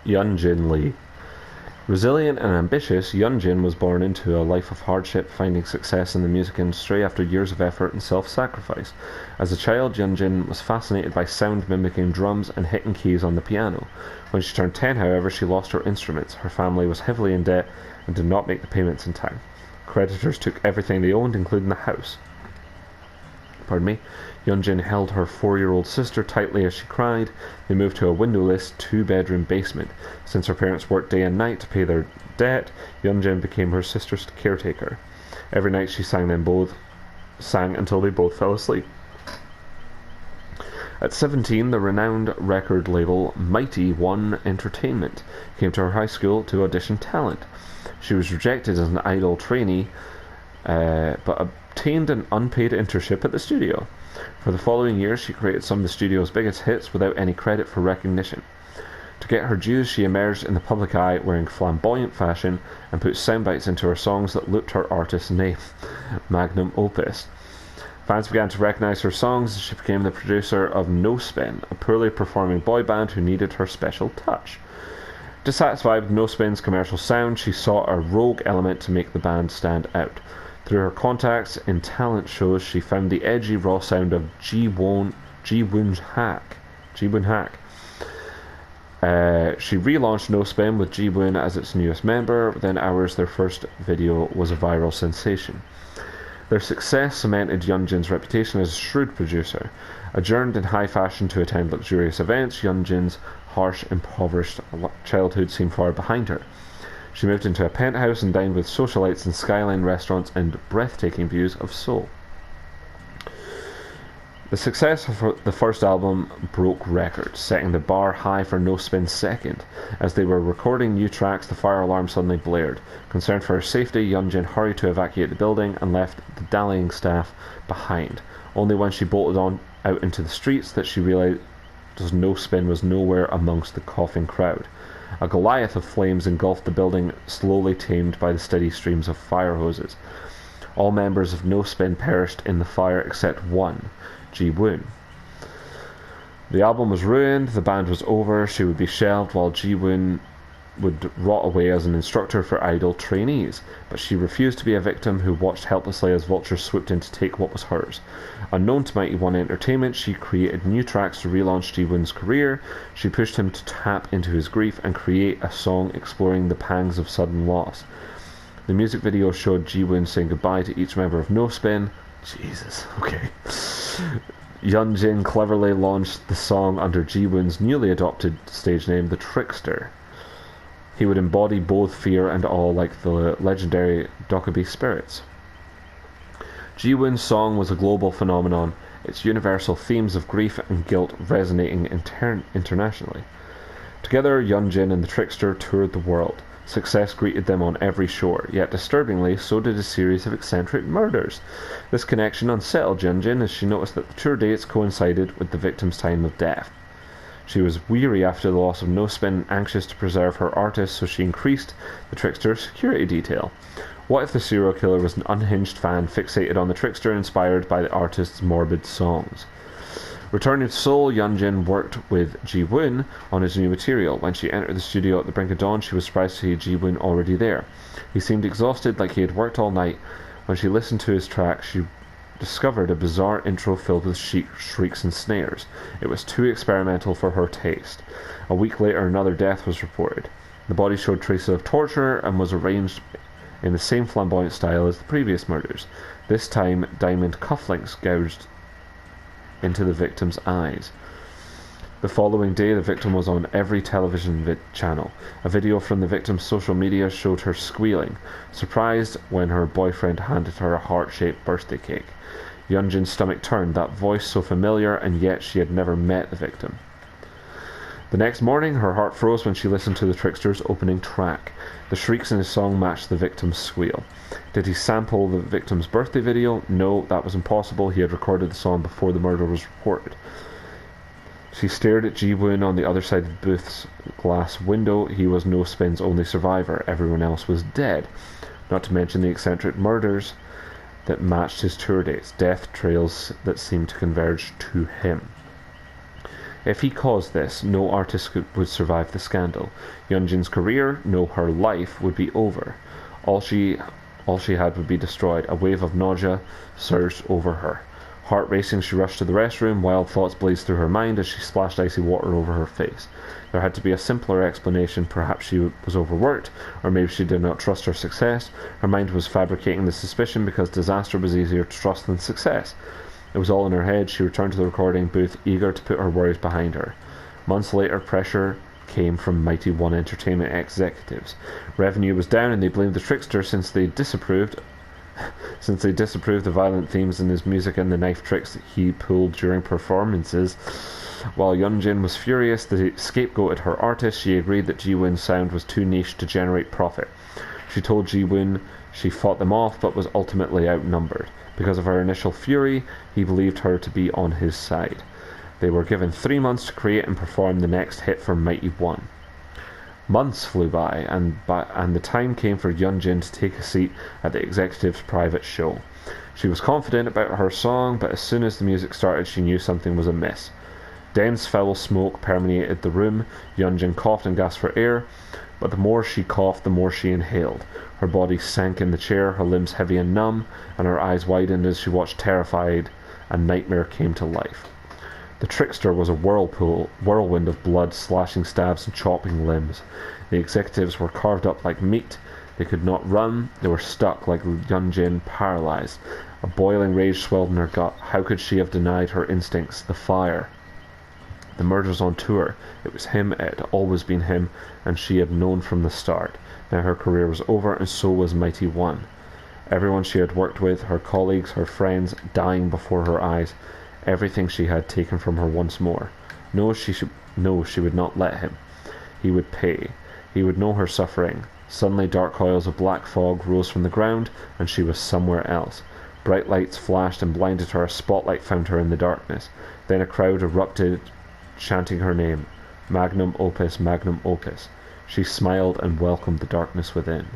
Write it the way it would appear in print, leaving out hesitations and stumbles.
Yun-Jin Lee. Resilient and ambitious, Yun-Jin was born into a life of hardship, finding success in the music industry after years of effort and self-sacrifice. As a child, Yun-Jin was fascinated by sound mimicking drums and hitting keys on the piano. When she turned 10, however, she lost her instruments. Her family was heavily in debt and did not make the payments in time. Creditors took everything they owned, including the house. Yun-Jin held her 4-year-old sister tightly as she cried. They moved to a windowless 2-bedroom basement. Since her parents worked day and night to pay their debt, Yun-Jin became her sister's caretaker. Every night she sang until they both fell asleep. At 17, the renowned record label Mighty One Entertainment came to her high school to audition talent. She was rejected as an idol trainee, but obtained an unpaid internship at the studio. For the following years, she created some of the studio's biggest hits without any credit for recognition. To get her dues, she emerged in the public eye wearing flamboyant fashion and put soundbites into her songs that looped her artist's name, magnum opus. Fans began to recognize her songs as she became the producer of No Spin, a poorly performing boy band who needed her special touch. Dissatisfied with No Spin's commercial sound, she sought a rogue element to make the band stand out. Through her contacts in talent shows, she found the edgy, raw sound of Ji-woon Hak. She relaunched No Spin with Ji-woon as its newest member. Within hours, their first video was a viral sensation. Their success cemented Yun-Jin's reputation as a shrewd producer. Adjourned in high fashion to attend luxurious events, Yun-Jin's harsh, impoverished childhood seemed far behind her. She moved into a penthouse and dined with socialites in skyline restaurants and breathtaking views of Seoul. The success of the first album broke records, setting the bar high for No Spin's second. As they were recording new tracks, the fire alarm suddenly blared. Concerned for her safety, Yun-Jin hurried to evacuate the building and left the dallying staff behind. Only when she bolted out into the streets that she realized No Spin was nowhere amongst the coughing crowd. A Goliath of flames engulfed the building, slowly tamed by the steady streams of fire hoses. All members of No Spin perished in the fire except one, Ji-woon. The album was ruined, the band was over, she would be shelved while Ji-woon would rot away as an instructor for idol trainees, but she refused to be a victim who watched helplessly as vultures swooped in to take what was hers. Unknown to Mighty One Entertainment, she created new tracks to relaunch Ji-woon's career. She pushed him to tap into his grief and create a song exploring the pangs of sudden loss. The music video showed Ji-woon saying goodbye to each member of No Spin. Jesus, okay. Yun-Jin cleverly launched the song under Ji-woon's newly adopted stage name, The Trickster. He would embody both fear and awe like the legendary Dokkaebi spirits. Ji-woon's song was a global phenomenon, its universal themes of grief and guilt resonating internationally. Together, Yun-Jin and The Trickster toured the world. Success greeted them on every shore, yet disturbingly, so did a series of eccentric murders. This connection unsettled Yun-Jin as she noticed that the tour dates coincided with the victim's time of death. She was weary after the loss of No Spin, anxious to preserve her artist, so she increased The Trickster's security detail. What if the serial killer was an unhinged fan fixated on The Trickster, inspired by the artist's morbid songs? Returning to Seoul, Yun-Jin worked with Ji-woon on his new material. When she entered the studio at the brink of dawn, she was surprised to see Ji-woon already there. He seemed exhausted, like he had worked all night. When she listened to his track, she discovered a bizarre intro filled with shrieks and snares. It was too experimental for her taste. A week later, another death was reported. The body showed traces of torture and was arranged in the same flamboyant style as the previous murders. This time, diamond cufflinks gouged into the victim's eyes. The following day, the victim was on every television channel. A video from the victim's social media showed her squealing, surprised when her boyfriend handed her a heart-shaped birthday cake. Yun-Jin's stomach turned, that voice so familiar, and yet she had never met the victim. The next morning, her heart froze when she listened to The Trickster's opening track. The shrieks in his song matched the victim's squeal. Did he sample the victim's birthday video? No, that was impossible. He had recorded the song before the murder was reported. She stared at Ji-woon on the other side of the booth's glass window. He was No Spin's only survivor. Everyone else was dead. Not to mention the eccentric murders that matched his tour dates, death trails that seemed to converge to him. If he caused this, no artist would survive the scandal. Yun-Jin's career, no, her life, would be over. All she had would be destroyed. A wave of nausea surged over her. Heart racing, she rushed to the restroom. Wild thoughts blazed through her mind as she splashed icy water over her face. There had to be a simpler explanation. Perhaps she was overworked, or maybe she did not trust her success. Her mind was fabricating the suspicion because disaster was easier to trust than success. It was all in her head. She returned to the recording booth, eager to put her worries behind her. Months later, pressure came from Mighty One Entertainment executives. Revenue was down, and they blamed the trickster since they disapproved the violent themes in his music and the knife tricks that he pulled during performances. While Yun-Jin was furious that he scapegoated her artist, she agreed that Ji-Woon's sound was too niche to generate profit. She told Ji-Woon she fought them off but was ultimately outnumbered. Because of her initial fury, he believed her to be on his side. They were given 3 months to create and perform the next hit for Mighty One. Months flew by, and the time came for Yun-Jin to take a seat at the executive's private show. She was confident about her song, but as soon as the music started, she knew something was amiss. Dense foul smoke permeated the room. Yun-Jin coughed and gasped for air, but the more she coughed, the more she inhaled. Her body sank in the chair, her limbs heavy and numb, and her eyes widened as she watched terrified. A nightmare came to life. The trickster was a whirlwind of blood, slashing stabs and chopping limbs. The executives were carved up like meat. They could not run. They were stuck like Yun-Jin, paralyzed. A boiling rage swelled in her gut. How could she have denied her instincts, the fire? The murder's on tour. It was him, it had always been him, and she had known from the start. Now her career was over, and so was Mighty One. Everyone she had worked with, her colleagues, her friends, dying before her eyes. Everything she had taken from her once more. No, she would not let him. He would pay. He would know her suffering. Suddenly dark coils of black fog rose from the ground, and she was somewhere else. Bright lights flashed and blinded her. A spotlight found her in the darkness. Then a crowd erupted, chanting her name. Magnum opus, magnum opus. She smiled and welcomed the darkness within.